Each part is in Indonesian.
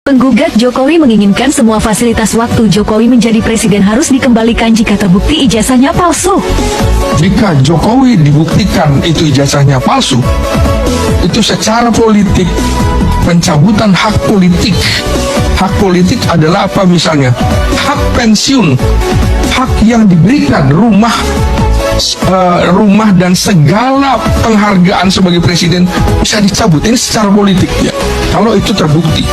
Penggugat Jokowi menginginkan semua fasilitas waktu Jokowi menjadi presiden harus dikembalikan jika terbukti ijazahnya palsu. Jika Jokowi dibuktikan itu ijazahnya palsu, itu secara politik pencabutan hak politik. Hak politik adalah apa misalnya? Hak pensiun, hak yang diberikan rumah dan segala penghargaan sebagai presiden bisa dicabut. Ini secara politik ya. Kalau itu terbukti,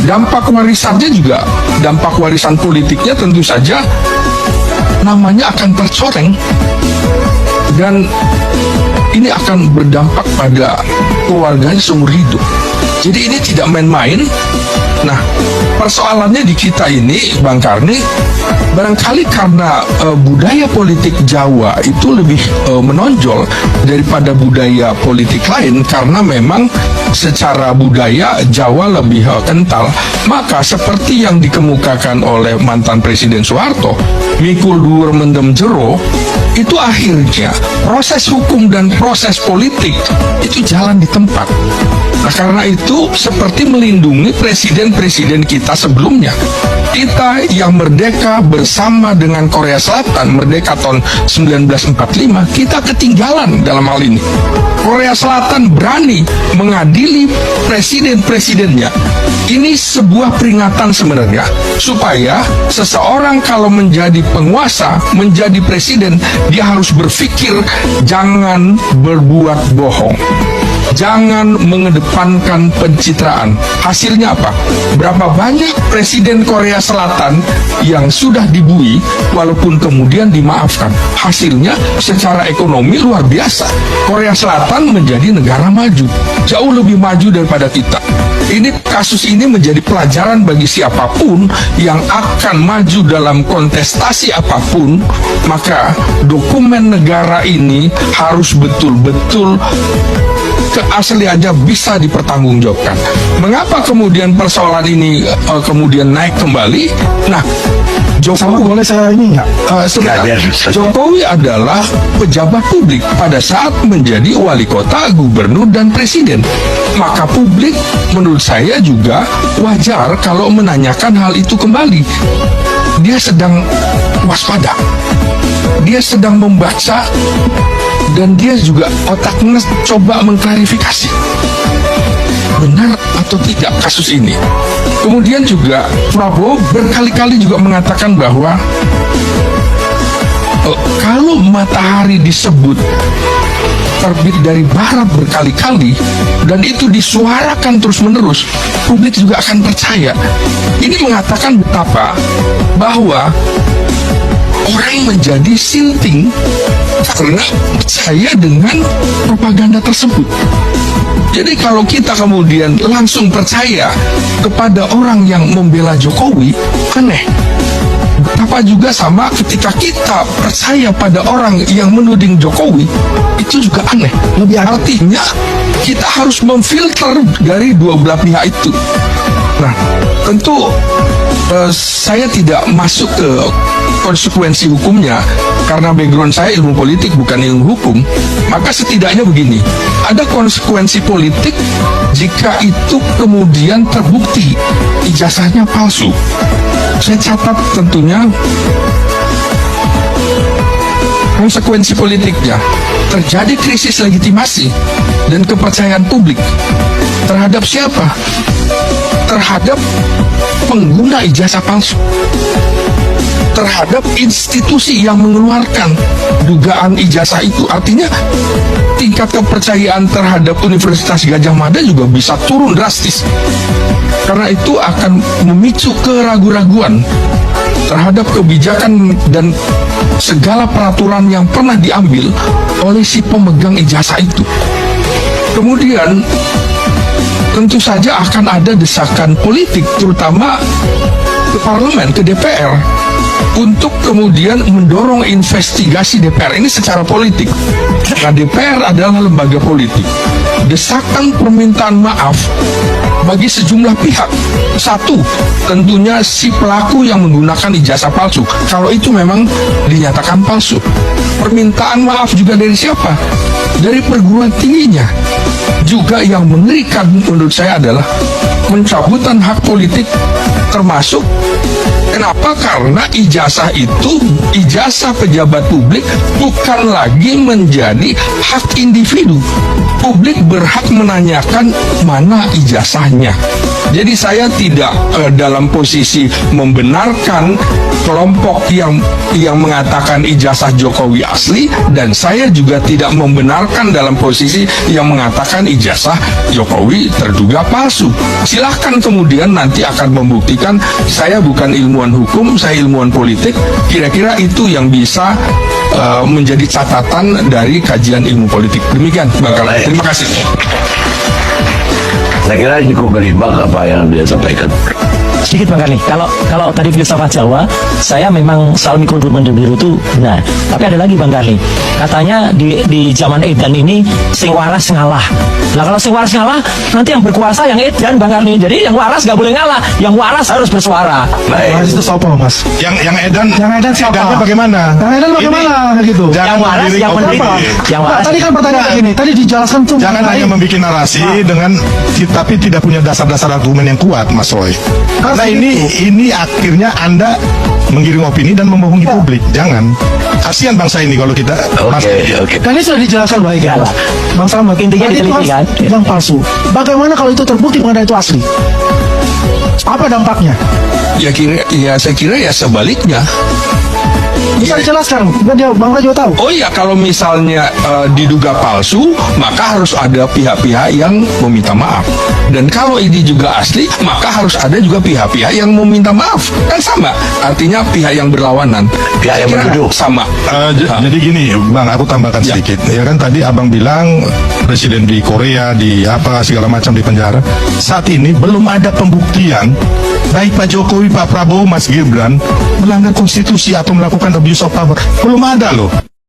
dampak warisannya juga, dampak warisan politiknya tentu saja namanya akan tercoreng dan ini akan berdampak pada keluarganya seumur hidup. Jadi ini tidak main-main. Nah, persoalannya di kita ini, Bang Karni, barangkali karena budaya politik Jawa itu lebih menonjol daripada budaya politik lain, karena memang secara budaya Jawa lebih kental. Maka seperti yang dikemukakan oleh mantan Presiden Soeharto, mikul dhuwur mendem jero, itu akhirnya proses hukum dan proses politik itu jalan di tempat. Nah, karena itu seperti melindungi presiden-presiden kita sebelumnya. Kita yang merdeka bersama dengan Korea Selatan, merdeka tahun 1945, kita ketinggalan dalam hal ini. Korea Selatan berani mengadili presiden-presidennya. Ini sebuah peringatan sebenarnya, supaya seseorang kalau menjadi penguasa, menjadi presiden, dia harus berpikir jangan berbuat bohong. Jangan mengedepankan pencitraan. Hasilnya apa? Berapa banyak presiden Korea Selatan yang sudah dibui walaupun kemudian dimaafkan. Hasilnya secara ekonomi luar biasa. Korea Selatan menjadi negara maju, jauh lebih maju daripada kita. Kasus ini menjadi pelajaran bagi siapapun yang akan maju dalam kontestasi apapun. Maka dokumen negara ini harus betul-betul keasliannya bisa dipertanggungjawabkan. Mengapa kemudian persoalan ini kemudian naik kembali? Nah, Jokowi, boleh saya ini ya? Jokowi adalah pejabat publik pada saat menjadi wali kota, gubernur, dan presiden. Maka publik menurut saya juga wajar kalau menanyakan hal itu kembali. Dia sedang waspada, dia sedang membaca, dan dia juga otaknya coba mengklarifikasi benar atau tidak kasus ini. Kemudian juga Prabowo berkali-kali juga mengatakan bahwa kalau matahari disebut terbit dari barat berkali-kali dan itu disuarakan terus-menerus, publik juga akan percaya. Ini mengatakan betapa bahwa orang menjadi sinting karena percaya dengan propaganda tersebut. Jadi kalau kita kemudian langsung percaya kepada orang yang membela Jokowi, aneh. Betapa juga sama ketika kita percaya pada orang yang menuding Jokowi, itu juga aneh. Artinya kita harus memfilter dari dua belah pihak itu. Nah, tentu saya tidak masuk ke konsekuensi hukumnya karena background saya ilmu politik bukan ilmu hukum. Maka setidaknya begini, ada konsekuensi politik jika itu kemudian terbukti ijazahnya palsu. Saya catat tentunya konsekuensi politiknya, terjadi krisis legitimasi dan kepercayaan publik terhadap siapa? Terhadap pengguna ijazah palsu, terhadap institusi yang mengeluarkan dugaan ijazah itu. Artinya tingkat kepercayaan terhadap Universitas Gadjah Mada juga bisa turun drastis. Karena itu akan memicu keraguan-raguan terhadap kebijakan dan segala peraturan yang pernah diambil oleh si pemegang ijazah itu. Kemudian tentu saja akan ada desakan politik, terutama ke parlemen, ke DPR, untuk kemudian mendorong investigasi DPR ini secara politik. Nah, DPR adalah lembaga politik. Desakan permintaan maaf bagi sejumlah pihak. Satu, tentunya si pelaku yang menggunakan ijazah palsu, kalau itu memang dinyatakan palsu. Permintaan maaf juga dari siapa? Dari perguruan tingginya. Juga yang mengerikan menurut saya adalah pencabutan hak politik termasuk. Kenapa? Karena ijazah itu, ijazah pejabat publik bukan lagi menjadi hak individu. Publik berhak menanyakan mana ijazahnya. Jadi saya tidak dalam posisi membenarkan kelompok yang mengatakan ijazah Jokowi asli, dan saya juga tidak membenarkan dalam posisi yang mengatakan ijazah Jokowi terduga palsu. Silahkan kemudian nanti akan membuktikan. Saya bukan ilmuwan hukum, saya ilmuwan politik. Kira-kira itu yang bisa menjadi catatan dari kajian ilmu politik. Demikian, Bang Karli. Terima kasih. Saya kira cukup berimbang apa yang dia sampaikan. Sedikit Bang Karli, kalau tadi filsafat Jawa, saya memang selalu ikut mendiriru itu benar. Tapi ada lagi Bang Karli, katanya di zaman edan ini sing waras ngalah. Nah kalau sing waras ngalah, nanti yang berkuasa yang edan Bang Karli. Jadi yang waras nggak boleh ngalah, yang waras harus bersuara. Mas itu sopo Mas? Yang edan siapa? edannya bagaimana? Yang edan bagaimana gitu? Yang waras, menggiring yang opini. menderita. Yang waras. Tadi kan pertanyaan begini, tadi dijelaskan tuh. Jangan hanya membuat narasi dengan tapi tidak punya dasar-dasar argumen yang kuat, Mas Roy. Karena ini akhirnya Anda menggiring opini dan membohongi publik. Jangan. Kasihan bangsa ini kalau kita. Oke. Dan ini sudah dijelaskan baik ya, Ya. Bang Slamet. Intinya Tadi itu diteliti, kan? yang palsu. Bagaimana kalau itu terbukti pengadaan itu asli? Apa dampaknya? Saya kira sebaliknya. Bisa dijelaskan, kan dia Bang Rajo tahu. Oh iya, kalau misalnya diduga palsu, maka harus ada pihak-pihak yang meminta maaf. Dan kalau ini juga asli, maka harus ada juga pihak-pihak yang meminta maaf. Kan sama, artinya pihak yang berlawanan. Pihak yang Saya kira menuduh. sama. Jadi gini, Bang, aku tambahkan Ya. sedikit. Ya kan tadi Abang bilang presiden di Korea, di apa segala macam di penjara. Saat ini belum ada pembuktian baik Pak Jokowi, Pak Prabowo, Mas Gibran melanggar konstitusi atau melakukan abuse of power. Belum ada loh.